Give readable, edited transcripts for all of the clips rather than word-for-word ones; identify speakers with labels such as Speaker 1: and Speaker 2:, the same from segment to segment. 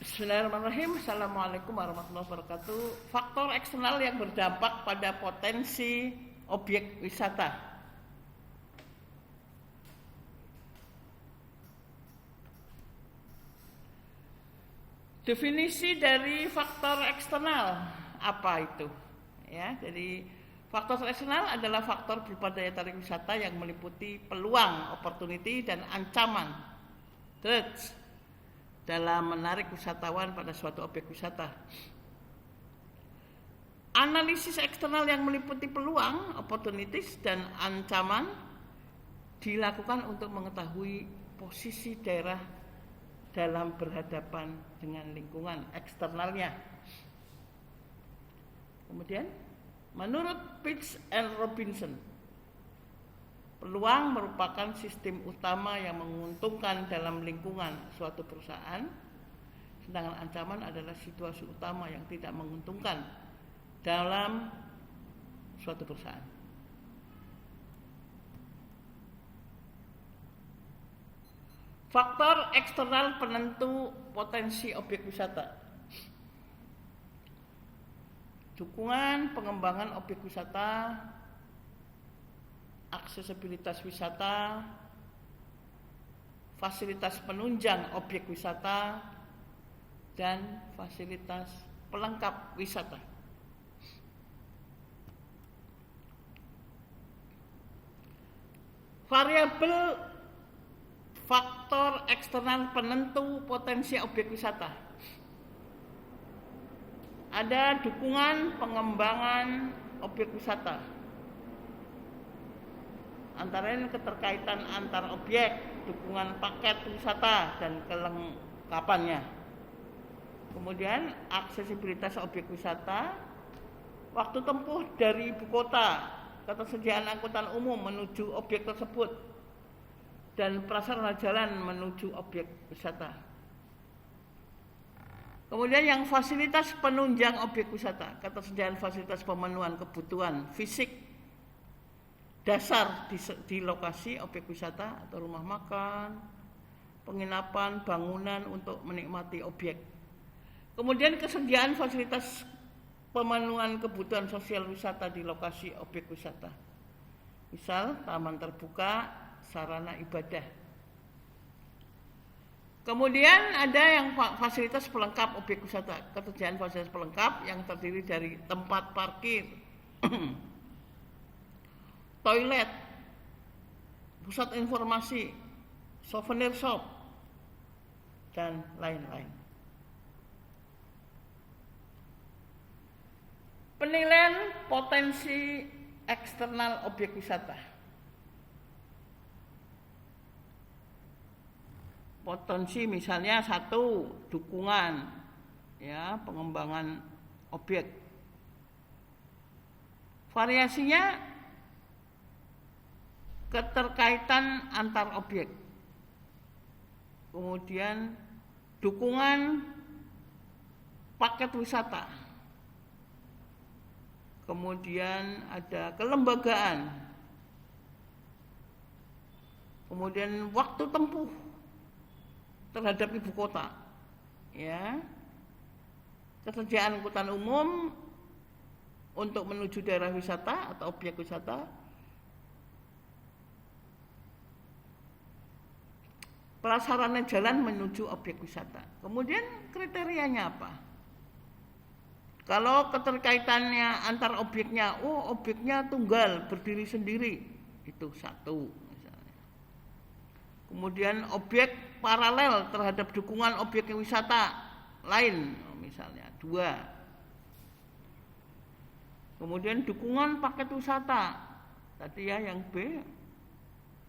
Speaker 1: Bismillahirrahmanirrahim. Assalamualaikum warahmatullahi wabarakatuh. Faktor eksternal yang berdampak pada potensi objek wisata. Definisi dari faktor eksternal apa itu? Ya, jadi faktor eksternal adalah faktor berupa daya tarik wisata yang meliputi peluang, opportunity, dan ancaman threats dalam menarik wisatawan pada suatu objek wisata. Analisis eksternal yang meliputi peluang, opportunities, dan ancaman dilakukan untuk mengetahui posisi daerah dalam berhadapan dengan lingkungan eksternalnya. Kemudian, menurut Pitts and Robinson, peluang merupakan sistem utama yang menguntungkan dalam lingkungan suatu perusahaan, sedangkan ancaman adalah situasi utama yang tidak menguntungkan dalam suatu perusahaan. Faktor eksternal penentu potensi objek wisata. Dukungan pengembangan objek wisata, aksesibilitas wisata, fasilitas penunjang objek wisata, dan fasilitas pelengkap wisata. Variabel faktor eksternal penentu potensi objek wisata. Ada dukungan pengembangan objek wisata, antara lain keterkaitan antar objek, dukungan paket wisata dan kelengkapannya. Kemudian aksesibilitas objek wisata, waktu tempuh dari ibu kota, ketersediaan angkutan umum menuju objek tersebut, dan prasarana jalan menuju objek wisata. Kemudian yang fasilitas penunjang objek wisata, ketersediaan fasilitas pemenuhan kebutuhan fisik dasar di lokasi objek wisata atau rumah makan, penginapan, bangunan untuk menikmati objek. Kemudian kesediaan fasilitas pemenuhan kebutuhan sosial wisata di lokasi objek wisata. Misal taman terbuka, sarana ibadah. Kemudian ada yang fasilitas pelengkap objek wisata, ketersediaan fasilitas pelengkap yang terdiri dari tempat parkir, toilet, pusat informasi, souvenir shop, dan lain-lain. Penilaian potensi eksternal objek wisata. Potensi misalnya satu, dukungan, ya, pengembangan objek. Variasinya keterkaitan antar objek. Kemudian dukungan paket wisata. Kemudian ada kelembagaan. Kemudian waktu tempuh terhadap ibu kota, ya, ketersediaan angkutan umum untuk menuju daerah wisata atau objek wisata, prasarana jalan menuju objek wisata. Kemudian kriterianya apa? Kalau keterkaitannya antar objeknya, objeknya tunggal, berdiri sendiri, itu satu misalnya. Kemudian objek paralel terhadap dukungan objek wisata lain, misalnya dua. Kemudian dukungan paket wisata, tadi ya yang B,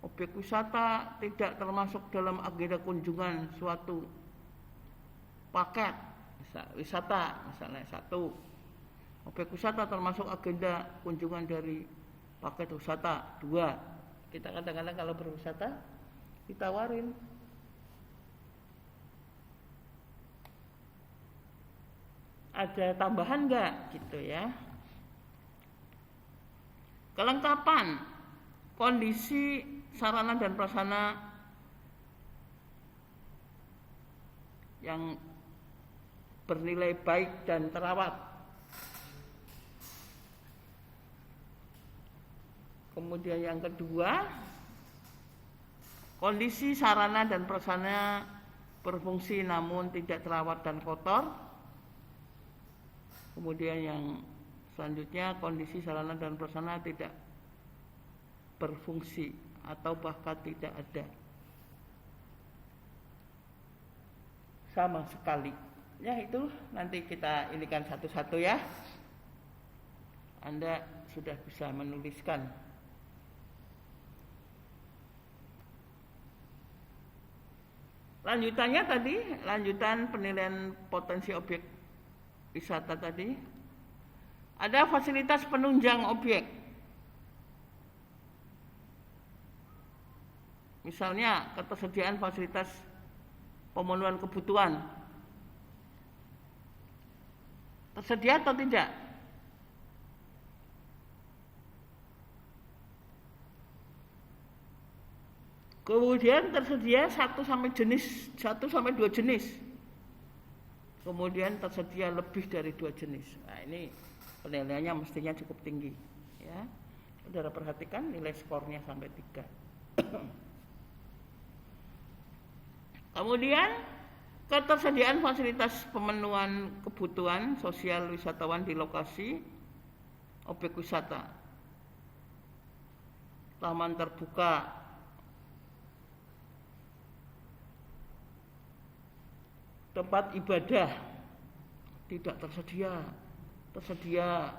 Speaker 1: objek wisata tidak termasuk dalam agenda kunjungan suatu paket wisata, misalnya satu. Objek wisata termasuk agenda kunjungan dari paket wisata, dua. Kita kadang-kadang kalau berwisata ditawarin ada tambahan enggak gitu ya. Kelengkapan kondisi sarana dan prasarana yang bernilai baik dan terawat. Kemudian yang kedua, kondisi sarana dan prasarana berfungsi namun tidak terawat dan kotor. Kemudian yang selanjutnya, kondisi sarana dan prasarana tidak berfungsi atau bahkan tidak ada sama sekali. Ya, itu nanti kita inikan satu-satu ya. Anda sudah bisa menuliskan. Lanjutannya tadi, lanjutan penilaian potensi objek wisata tadi. Ada fasilitas penunjang objek. Misalnya ketersediaan fasilitas pemenuhan kebutuhan. Tersedia atau tidak? Kemudian tersedia 1 sampai 2 jenis. Kemudian tersedia lebih dari 2 jenis. Nah, ini penilaiannya mestinya cukup tinggi, ya. Saudara perhatikan nilai skornya sampai 3. Kemudian ketersediaan fasilitas pemenuhan kebutuhan sosial wisatawan di lokasi objek wisata. Taman terbuka, tempat ibadah tidak tersedia, tersedia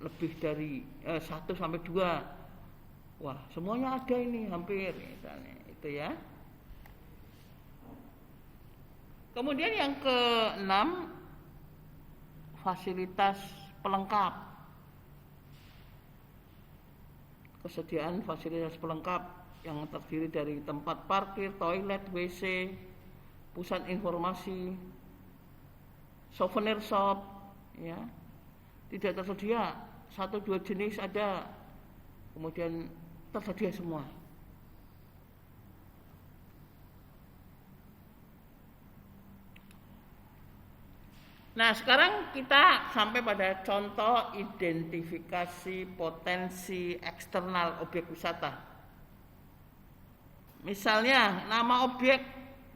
Speaker 1: lebih dari 1 sampai 2. Wah, semuanya ada ini hampir misalnya itu ya. Kemudian yang ke-6, fasilitas pelengkap. Kesediaan fasilitas pelengkap yang terdiri dari tempat parkir, toilet, WC, pusat informasi, souvenir shop, ya. Tidak tersedia 1-2 jenis ada, kemudian tersedia semua. Nah, sekarang kita sampai pada contoh identifikasi potensi eksternal objek wisata. Misalnya nama objek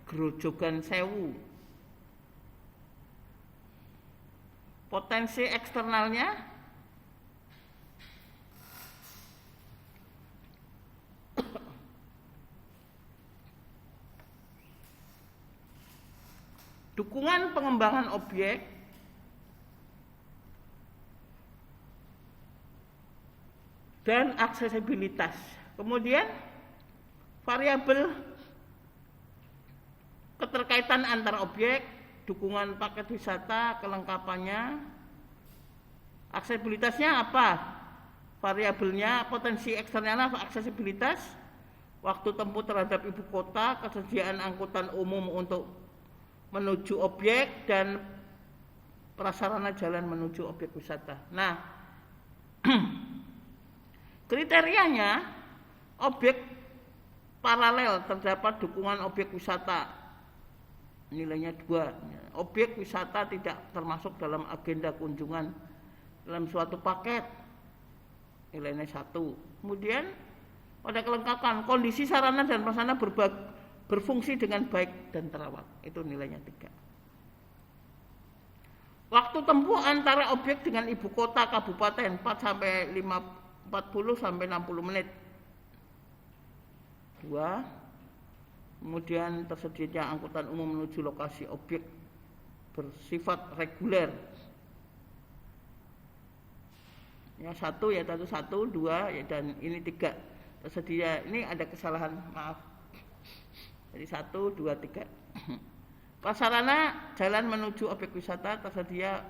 Speaker 1: Grojogan Sewu. Potensi eksternalnya dukungan pengembangan objek dan aksesibilitas. Kemudian variabel keterkaitan antar objek, dukungan paket wisata, kelengkapannya, aksesibilitasnya apa? Variabelnya, potensi eksternalnya aksesibilitas, waktu tempuh terhadap ibu kota, kesediaan angkutan umum untuk menuju objek, dan prasarana jalan menuju objek wisata. Nah, kriterianya objek paralel terdapat dukungan objek wisata, nilainya 2. Objek wisata tidak termasuk dalam agenda kunjungan dalam suatu paket, nilainya 1. Kemudian pada kelengkapan, kondisi sarana dan prasarana berfungsi dengan baik dan terawat, itu nilainya 3. Waktu tempuh antara objek dengan ibu kota kabupaten 40 sampai 60 menit. 2. Kemudian tersedianya angkutan umum menuju lokasi objek bersifat reguler. Ya, 1 ya, 2 ya, dan ini 3 tersedia. Ini ada kesalahan, maaf. Jadi 1, 2, 3. Prasarana jalan menuju objek wisata, tersedia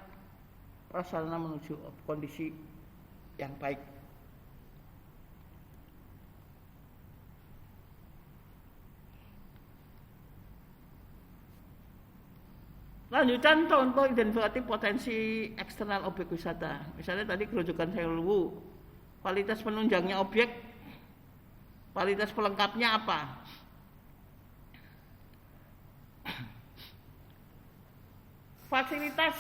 Speaker 1: prasarana menuju kondisi yang baik. Lanjutan contoh identifikatif potensi eksternal objek wisata. Misalnya tadi Grojogan Sewu, kualitas penunjangnya objek, kualitas pelengkapnya apa? fasilitas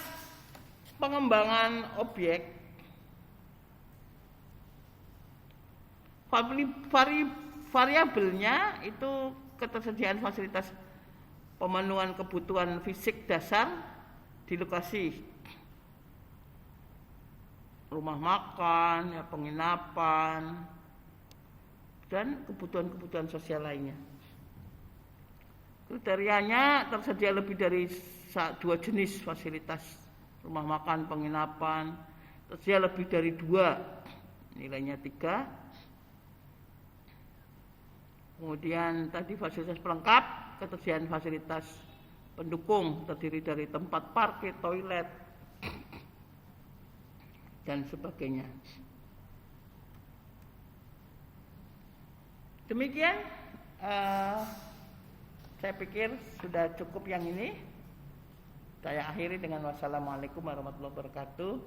Speaker 1: pengembangan objek, variabelnya itu ketersediaan fasilitas pemenuhan kebutuhan fisik dasar di lokasi rumah makan, ya, penginapan, dan kebutuhan-kebutuhan sosial lainnya. Kriterianya tersedia lebih dari 2 jenis fasilitas rumah makan, penginapan, tersedia lebih dari 2, nilainya 3. Kemudian tadi fasilitas pelengkap, ketersediaan fasilitas pendukung terdiri dari tempat parkir, toilet, dan sebagainya. Demikian, saya pikir sudah cukup yang ini. Saya akhiri dengan wassalamualaikum warahmatullahi wabarakatuh.